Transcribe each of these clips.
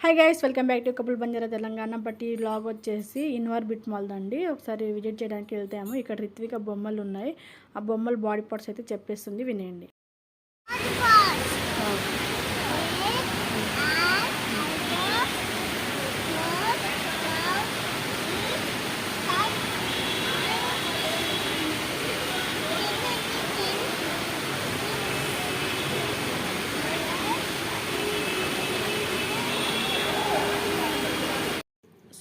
Hi guys, welcome back to couple Banjara Telangana. But ఈ vlog వచ్చేసి ఇన్వార్బిట్ mall అండి. ఒకసారి విజిట్ చేయడానికి వెళ్తాము. ఇక్కడ రిత్విక బొమ్మలు ఉన్నాయి. ఆ బొమ్మలు బాడీ పార్ట్స్ అయితే చెప్పేస్తుంది, వినేయండి.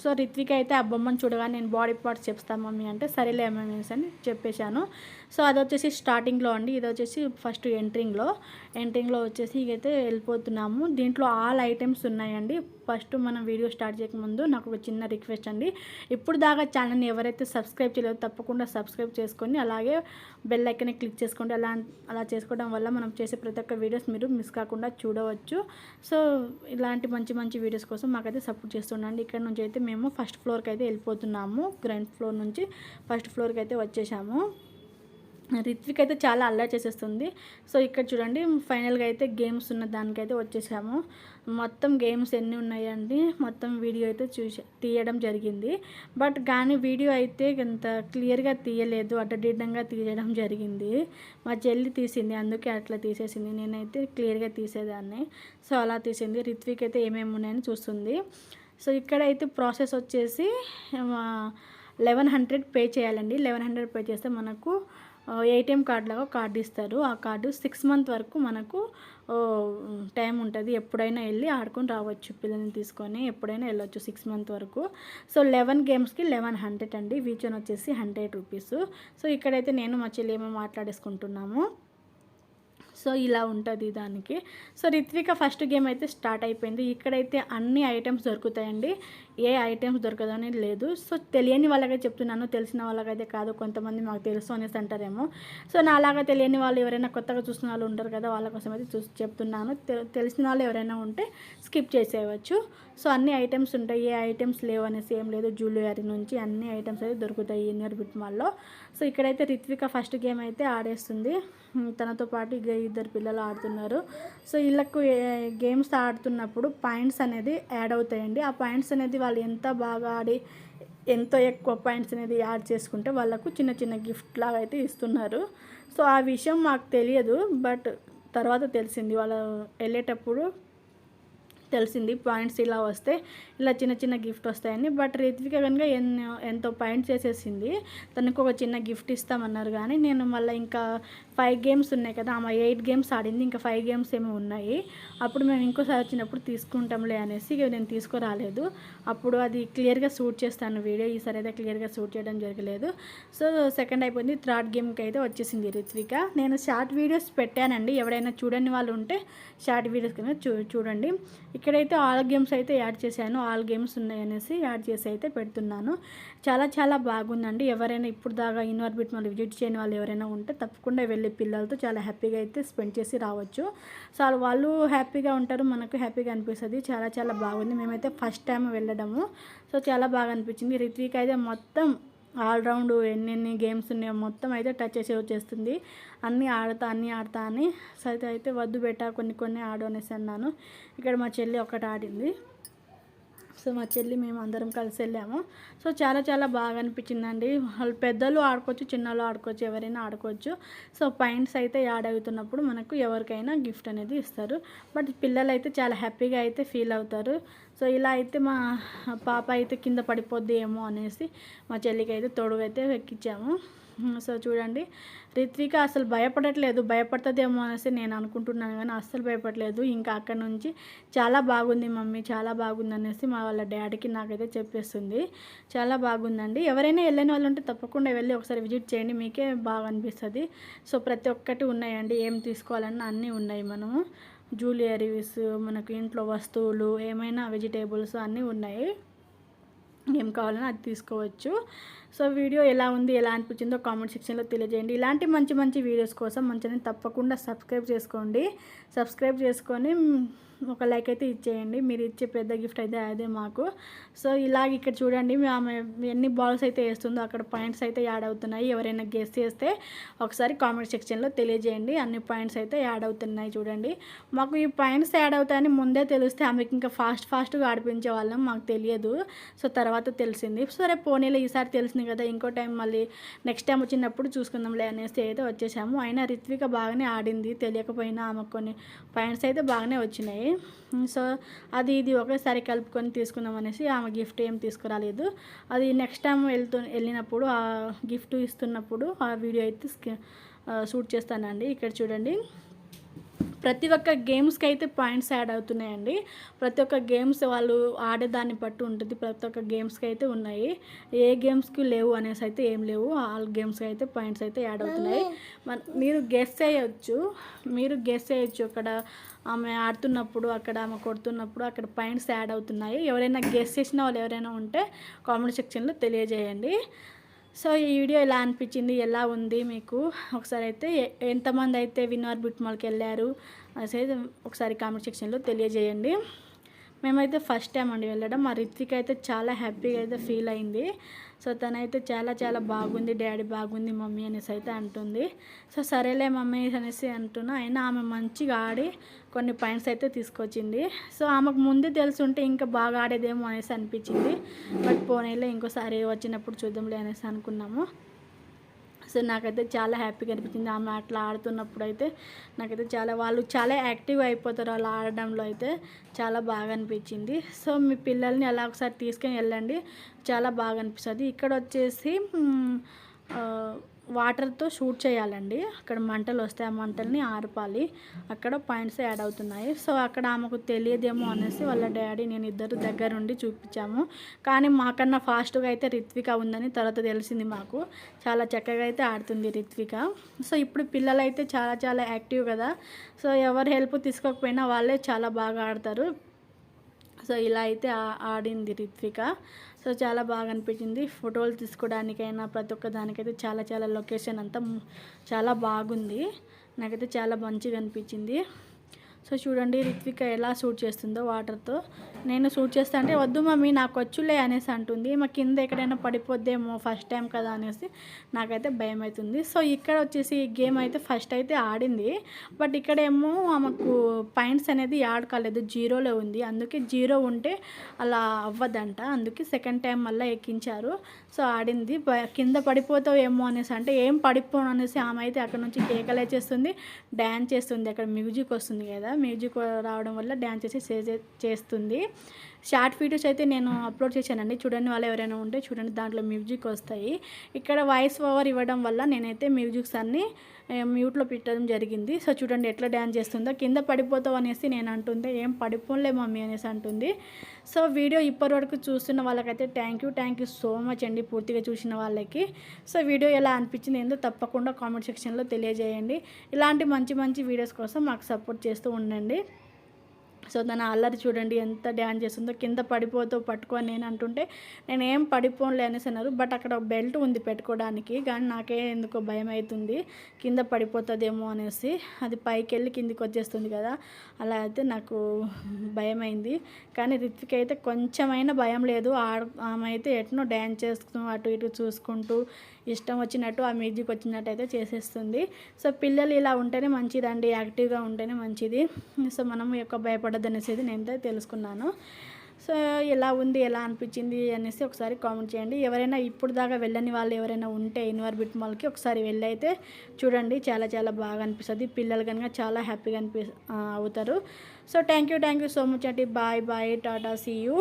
సో రిత్విక అయితే ఆ బొమ్మను చూడగా నేను బాడీ పార్ట్స్ చెప్తాను మమ్మీ అంటే సరేలే అనేసి అని చెప్పేశాను. సో అది వచ్చేసి స్టార్టింగ్లో అండి. ఇది వచ్చేసి ఫస్ట్ ఎంట్రింగ్లో వచ్చేసి ఇకైతే వెళ్ళిపోతున్నాము. దీంట్లో ఆల్ ఐటమ్స్ ఉన్నాయండి. ఫస్ట్ మనం వీడియో స్టార్ట్ చేయకముందు నాకు ఒక చిన్న రిక్వెస్ట్ అండి. ఇప్పుడు దాకా ఛానల్ని ఎవరైతే సబ్స్క్రైబ్ చేయలేదో తప్పకుండా సబ్స్క్రైబ్ చేసుకొని అలాగే బెల్ ఐకాన్ని క్లిక్ చేసుకోండి. అలా చేసుకోవడం వల్ల మనం చేసే ప్రతి ఒక్క వీడియోస్ మీరు మిస్ కాకుండా చూడవచ్చు. సో ఇలాంటి మంచి మంచి వీడియోస్ కోసం మాకైతే సపోర్ట్ చేస్తుండండి. ఇక్కడ నుంచి అయితే మేము ఫస్ట్ ఫ్లోర్కి అయితే వెళ్ళిపోతున్నాము. గ్రౌండ్ ఫ్లోర్ నుంచి ఫస్ట్ ఫ్లోర్కి అయితే వచ్చేసాము. రిత్విక్ అయితే చాలా అల్లరి చేసేస్తుంది. సో ఇక్కడ చూడండి, ఫైనల్గా అయితే గేమ్స్ ఉన్న దానికైతే వచ్చేసాము. మొత్తం గేమ్స్ ఎన్ని ఉన్నాయండి, మొత్తం వీడియో అయితే తీయడం జరిగింది. బట్ కానీ వీడియో అయితే అంత క్లియర్గా తీయలేదు, అడ్డదిడ్డంగా తీయడం జరిగింది. మా చెల్లి తీసింది, అందుకే అట్లా తీసేసింది. నేనైతే క్లియర్గా తీసేదాన్ని. సో అలా తీసింది. రిత్విక్ అయితే ఏమేమి ఉన్నాయని చూస్తుంది. సో ఇక్కడైతే ప్రాసెస్ వచ్చేసి 1100 పే చేయాలండి. 1100 పే చేస్తే మనకు ఏటీఎం కార్డ్ లాగా కార్డు ఇస్తారు. ఆ కార్డు 6 మంత్ వరకు మనకు టైం ఉంటుంది. ఎప్పుడైనా వెళ్ళి ఆడుకొని రావచ్చు. పిల్లల్ని తీసుకొని ఎప్పుడైనా వెళ్ళొచ్చు 6 మంత్ వరకు. సో 11 గేమ్స్కి 1100 అండి. వీచ్ వన్ వచ్చేసి 100 రూపీస్. సో ఇక్కడైతే నేను మా చెల్లి ఏమో మాట్లాడేసుకుంటున్నాము. సో ఇలా ఉంటుంది దానికి. సో రిత్విక ఫస్ట్ గేమ్ అయితే స్టార్ట్ అయిపోయింది. ఇక్కడైతే అన్ని ఐటమ్స్ దొరుకుతాయండి, ఏ ఐటమ్స్ దొరకదని లేదు. సో తెలియని వాళ్ళకైతే చెప్తున్నాను, తెలిసిన వాళ్ళకైతే కాదు. కొంతమంది మాకు తెలుసు అనేసి అంటారేమో. సో నా అలాగా తెలియని వాళ్ళు ఎవరైనా కొత్తగా చూసిన వాళ్ళు ఉంటారు కదా, వాళ్ళ కోసం అయితే చెప్తున్నాను. తెలిసిన వాళ్ళు ఎవరైనా ఉంటే స్కిప్ చేసేయవచ్చు. సో అన్ని ఐటమ్స్ ఉంటాయి, ఏ ఐటమ్స్ లేవు అనేసి ఏం లేదు. జ్యువెలరీ నుంచి అన్ని ఐటమ్స్ అయితే దొరుకుతాయి ఇన్వార్బిట్ మాల్లో. సో ఇక్కడైతే రిత్విక ఫస్ట్ గేమ్ అయితే ఆడేస్తుంది. తనతో పాటు ఇద్దరు పిల్లలు ఆడుతున్నారు. సో వీళ్ళకు గేమ్స్ ఆడుతున్నప్పుడు పాయింట్స్ అనేది యాడ్ అవుతాయండి. ఆ పాయింట్స్ అనేది వాళ్ళు ఎంత బాగా ఆడి ఎంతో ఎక్కువ పాయింట్స్ అనేది యాడ్ చేసుకుంటే వాళ్ళకు చిన్న చిన్న గిఫ్ట్ లాగా అయితే ఇస్తున్నారు. సో ఆ విషయం మాకు తెలియదు, బట్ తర్వాత తెలిసింది. వాళ్ళు వెళ్ళేటప్పుడు తెలిసింది పాయింట్స్ ఇలా వస్తే ఇలా చిన్న చిన్న గిఫ్ట్ వస్తాయని. బట్ రిత్విక కనుక ఎంతో పాయింట్స్ చేసేసింది. తనకు ఒక చిన్న గిఫ్ట్ ఇస్తామన్నారు. కానీ నేను మళ్ళీ ఇంకా 5 గేమ్స్ ఉన్నాయి కదా, ఆమె 8 గేమ్స్ ఆడింది, ఇంకా 5 గేమ్స్ ఏమో ఉన్నాయి. అప్పుడు మేము ఇంకోసారి వచ్చినప్పుడు తీసుకుంటాంలే అనేసి ఇక నేను తీసుకురాలేదు. అప్పుడు అది క్లియర్గా షూట్ చేస్తాను వీడియో. ఈసారి అయితే క్లియర్గా షూట్ చేయడం జరగలేదు. సో సెకండ్ అయిపోయింది. థర్డ్ గేమ్కి అయితే వచ్చేసింది రిత్విక. నేను షార్ట్ వీడియోస్ పెట్టానండి, ఎవరైనా చూడని వాళ్ళు ఉంటే షార్ట్ వీడియోస్ కింద చూడండి. ఇక్కడైతే ఆల్ గేమ్స్ అయితే యాడ్ చేశాను. ఆల్ గేమ్స్ ఉన్నాయనేసి యాడ్ చేసి అయితే పెడుతున్నాను. చాలా చాలా బాగుందండి. ఎవరైనా ఇప్పుడు దాకా ఇన్వార్బిట్ మాల్ విజిట్ చేయని వాళ్ళు ఎవరైనా ఉంటే తప్పకుండా వెళ్ళి పిల్లలతో చాలా హ్యాపీగా అయితే స్పెండ్ చేసి రావచ్చు. సో వాళ్ళు హ్యాపీగా ఉంటారు, మనకు హ్యాపీగా అనిపిస్తుంది. చాలా చాలా బాగుంది. మేమైతే ఫస్ట్ టైం వెళ్ళడము. సో చాలా బాగా అనిపించింది. రిత్విక్ అయితే మొత్తం ఆల్రౌండ్ ఎన్ని గేమ్స్ ఉన్నాయో మొత్తం అయితే టచ్ చేసి వచ్చేస్తుంది. అన్నీ ఆడతా అని. సో అయితే వద్దు బెట్టా కొన్ని ఆడు అనేసి అన్నాను. ఇక్కడ మా చెల్లి ఒకటి ఆడింది. సో మా చెల్లి మేము అందరం కలిసి వెళ్ళాము. సో చాలా చాలా బాగా అనిపించిందండి. వాళ్ళు పెద్దలు ఆడుకోవచ్చు, చిన్నలు ఆడుకోవచ్చు, ఎవరైనా ఆడుకోవచ్చు. సో పాయింట్స్ అయితే యాడ్ అవుతున్నప్పుడు మనకు ఎవరికైనా గిఫ్ట్ అనేది ఇస్తారు. బట్ పిల్లలు అయితే చాలా హ్యాపీగా అయితే ఫీల్ అవుతారు. సో ఇలా అయితే మా పాప అయితే కింద పడిపోద్ది ఏమో అనేసి మా చెల్లికి అయితే తోడుగా అయితే ఎక్కించాము. సో చూడండి, రిత్విక అసలు భయపడుతుందేమో అనేసి నేను అనుకుంటున్నాను, కానీ అస్సలు భయపడలేదు. ఇంకా అక్కడ నుంచి చాలా బాగుంది మమ్మీ, చాలా బాగుంది అనేసి మా వాళ్ళ డాడీకి నాకైతే చెప్పేస్తుంది. చాలా బాగుందండి. ఎవరైనా వెళ్ళని వాళ్ళు ఉంటే తప్పకుండా వెళ్ళి ఒకసారి విజిట్ చేయండి, మీకే బాగా అనిపిస్తుంది. సో ప్రతి ఒక్కటి ఉన్నాయండి, ఏం తీసుకోవాలన్నా అన్నీ ఉన్నాయి. మనము జ్యువెలరీస్, మనకు ఇంట్లో వస్తువులు, ఏమైనా వెజిటేబుల్స్ అన్నీ ఉన్నాయి. ఏం కావాలన్నా అది తీసుకోవచ్చు. సో వీడియో ఎలా ఉంది, ఎలా అనిపించిందో కామెంట్ సెక్షన్లో తెలియజేయండి. ఇలాంటి మంచి మంచి వీడియోస్ కోసం మన ఛానల్ తప్పకుండా సబ్స్క్రైబ్ చేసుకోండి. సబ్స్క్రైబ్ చేసుకొని ఒక లైక్ అయితే ఇచ్చేయండి. మీరు ఇచ్చే పెద్ద గిఫ్ట్ అయితే అదే మాకు. సో ఇలాగ ఇక్కడ చూడండి, ఆమె ఎన్ని బాల్స్ అయితే వేస్తుందో అక్కడ పాయింట్స్ అయితే యాడ్ అవుతున్నాయి. ఎవరైనా గెస్ చేస్తే ఒకసారి కామెంట్ సెక్షన్లో తెలియజేయండి. అన్ని పాయింట్స్ అయితే యాడ్ అవుతున్నాయి చూడండి. మాకు ఈ పాయింట్స్ యాడ్ అవుతాయని ముందే తెలిస్తే ఆమెకి ఇంకా ఫాస్ట్గా ఆడిపించే వాళ్ళం, మాకు తెలియదు. సో తర్వాత తెలిసింది. సరే పోనీలో ఈసారి తెలిసింది కదా, ఇంకో టైం మళ్ళీ నెక్స్ట్ టైం వచ్చినప్పుడు చూసుకుందాంలే అనేసి అయితే వచ్చేసాము. అయినా రిత్విక బాగానే ఆడింది, తెలియకపోయినా ఆమెకు కొన్ని పాయింట్స్ అయితే బాగానే వచ్చినాయి. సో అది ఇది ఒకేసారి కలుపుకొని తీసుకుందాం అనేసి ఆమె గిఫ్ట్ ఏం తీసుకురాలేదు. అది నెక్స్ట్ టైం వెళ్ళినప్పుడు ఆ గిఫ్ట్ ఇస్తున్నప్పుడు ఆ వీడియో అయితే షూట్ చేస్తానండి. ఇక్కడ చూడండి, ప్రతి ఒక్క గేమ్స్కి అయితే పాయింట్స్ యాడ్ అవుతున్నాయండి. ప్రతి ఒక్క గేమ్స్ వాళ్ళు ఆడేదాన్ని బట్టి ఉంటుంది. ప్రతి ఒక్క గేమ్స్కి అయితే ఉన్నాయి. ఏ గేమ్స్కి లేవు అనేసి అయితే ఏం లేవు. ఆల్ గేమ్స్కి అయితే పాయింట్స్ అయితే యాడ్ అవుతున్నాయి. మీరు గెస్ చేయొచ్చు అక్కడ ఆమె ఆడుతున్నప్పుడు, అక్కడ ఆమె కొడుతున్నప్పుడు అక్కడ పాయింట్స్ యాడ్ అవుతున్నాయి. ఎవరైనా గెస్ చేసిన వాళ్ళు ఎవరైనా ఉంటే కామెంట్ సెక్షన్లో తెలియజేయండి. సో ఈ వీడియో ఎలా అనిపించింది, ఎలా ఉంది మీకు ఒకసారి అయితే ఎంతమంది అయితే విన్నర్ బిట్ మాల్కి వెళ్ళారు అయితే ఒకసారి కామెంట్ సెక్షన్లో తెలియజేయండి. మేమైతే ఫస్ట్ టైం అండి వెళ్ళడం. మా రిత్విక అయితే చాలా హ్యాపీగా అయితే ఫీల్ అయింది. సో తనైతే చాలా బాగుంది డాడీ, బాగుంది మమ్మీ అనేసి అయితే అంటుంది. సో సరేలే మమ్మీ అనేసి అంటున్నా. అయినా ఆమె మంచిగా ఆడి కొన్ని పాయింట్స్ అయితే తీసుకొచ్చింది. సో ఆమెకు ముందే తెలుసుంటే ఇంకా బాగా ఆడేదేమో అనేసి అనిపించింది. బట్ పోనీలే ఇంకోసారి వచ్చినప్పుడు చూద్దాంలే అనేసి అనుకున్నాము. సో నాకైతే చాలా హ్యాపీగా అనిపించింది ఆమె అట్లా ఆడుతున్నప్పుడు అయితే. నాకైతే వాళ్ళు చాలా యాక్టివ్ అయిపోతారు అలా ఆడడంలో అయితే. చాలా బాగా అనిపించింది. సో మీ పిల్లల్ని అలా ఒకసారి తీసుకొని వెళ్ళండి, చాలా బాగా అనిపిస్తుంది. ఇక్కడ వచ్చేసి వాటర్తో షూట్ చేయాలండి. అక్కడ మంటలు వస్తాయి, ఆ మంటల్ని ఆర్పాలి. అక్కడ పాయింట్స్ యాడ్ అవుతున్నాయి. సో అక్కడ ఆమెకు తెలియదేమో అనేసి వాళ్ళ డాడీ నేను ఇద్దరు దగ్గరుండి చూపించాము. కానీ మాకన్నా ఫాస్ట్గా అయితే రిత్విక ఉందని తర్వాత తెలిసింది మాకు. చాలా చక్కగా అయితే ఆడుతుంది రిత్విక. సో ఇప్పుడు పిల్లలు అయితే చాలా యాక్టివ్ కదా. సో ఎవరు హెల్ప్ తీసుకోకపోయినా వాళ్ళే చాలా బాగా ఆడతారు. సో ఇలా అయితే ఆడింది రిత్విక. సో చాలా బాగా అనిపించింది. ఫోటోలు తీసుకోవడానికైనా ప్రతి ఒక్క దానికైతే చాలా లొకేషన్ అంతా చాలా బాగుంది. నాకైతే చాలా మంచిగా అనిపించింది. సో చూడండి రిత్విక ఎలా షూట్ చేస్తుందో వాటర్తో. నేను షూట్ చేస్తా అంటే వద్దు మమ్మీ నాకు వచ్చులే అనేసి అంటుంది. మా కింద ఎక్కడైనా పడిపోద్దేమో ఫస్ట్ టైం కదా అనేసి నాకైతే భయం అవుతుంది. సో ఇక్కడ వచ్చేసి గేమ్ అయితే ఫస్ట్ అయితే ఆడింది. బట్ ఇక్కడేమో ఆమెకు పాయింట్స్ అనేది యాడ్ కాలేదు, జీరోలో ఉంది. అందుకే జీరో ఉంటే అలా అవ్వదంట. అందుకే సెకండ్ టైం మళ్ళీ ఎక్కించారు. సో ఆడింది. కింద పడిపోతావు ఏమో అనేసి అంటే ఏం పడిపోను అనేసి ఆమె అయితే అక్కడ నుంచి కేకలే చేస్తుంది, డ్యాన్స్ చేస్తుంది. అక్కడ మ్యూజిక్ వస్తుంది కదా, మ్యూజిక్ రావడం వల్ల డ్యాన్స్ చేస్తుంది. షార్ట్ వీడియోస్ అయితే నేను అప్లోడ్ చేశానండి, చూడండి వాళ్ళు ఎవరైనా ఉంటే చూడండి, దాంట్లో మ్యూజిక్ వస్తాయి. ఇక్కడ వాయిస్ ఓవర్ ఇవ్వడం వల్ల నేనైతే మ్యూజిక్స్ అన్నీ మ్యూట్లో పెట్టడం జరిగింది. సో చూడండి ఎట్లా డ్యాన్స్ చేస్తుందో. కింద పడిపోతావు అనేసి నేను అంటుంటే ఏం పడిపోలే మమ్మీ అనేసి అంటుంది. సో వీడియో ఇప్పటివరకు చూస్తున్న వాళ్ళకైతే థ్యాంక్ యూ సో మచ్ అండి, పూర్తిగా చూసిన వాళ్ళకి. సో వీడియో ఎలా అనిపించింది ఏందో తప్పకుండా కామెంట్ సెక్షన్లో తెలియజేయండి. ఇలాంటి మంచి వీడియోస్ కోసం మాకు సపోర్ట్ చేస్తూ ఉండండి. సో తన అల్లరి చూడండి ఎంత డ్యాన్స్ చేస్తుందో. కింద పడిపోతావు పట్టుకొని నేను అంటుంటే నేను ఏం పడిపోనులే అనేసి అన్నారు. బట్ అక్కడ బెల్ట్ ఉంది పెట్టుకోవడానికి, కానీ నాకే ఎందుకో భయం అవుతుంది కింద పడిపోతుందేమో అనేసి. అది పైకి వెళ్ళి కిందికి వచ్చేస్తుంది కదా, అలా అయితే నాకు భయం అయింది. కానీ రిత్విక్ అయితే కొంచెమైనా భయం లేదు. ఆమె అయితే ఎట్నో డ్యాన్స్ చేస్తూ అటు ఇటు చూసుకుంటూ ఇష్టం వచ్చినట్టు ఆ మ్యూజిక్ వచ్చినట్టు అయితే చేసేస్తుంది. సో పిల్లలు ఇలా ఉంటేనే మంచిదండి, యాక్టివ్గా ఉంటేనే మంచిది. సో మనం యొక్క భయపడద్దు అనేసి నేను తెలుసుకున్నాను. సో ఎలా ఉంది, ఎలా అనిపించింది అనేసి ఒకసారి కామెంట్ చేయండి. ఎవరైనా ఇప్పుడు దాకా వెళ్ళని వాళ్ళు ఎవరైనా ఉంటే ఇన్వర్ బిట్ మాల్కి ఒకసారి వెళ్ళి అయితే చూడండి, చాలా బాగా అనిపిస్తుంది. పిల్లలు కనుక చాలా హ్యాపీగా అవుతారు. So thank you so much అండి. Bye tata, see you.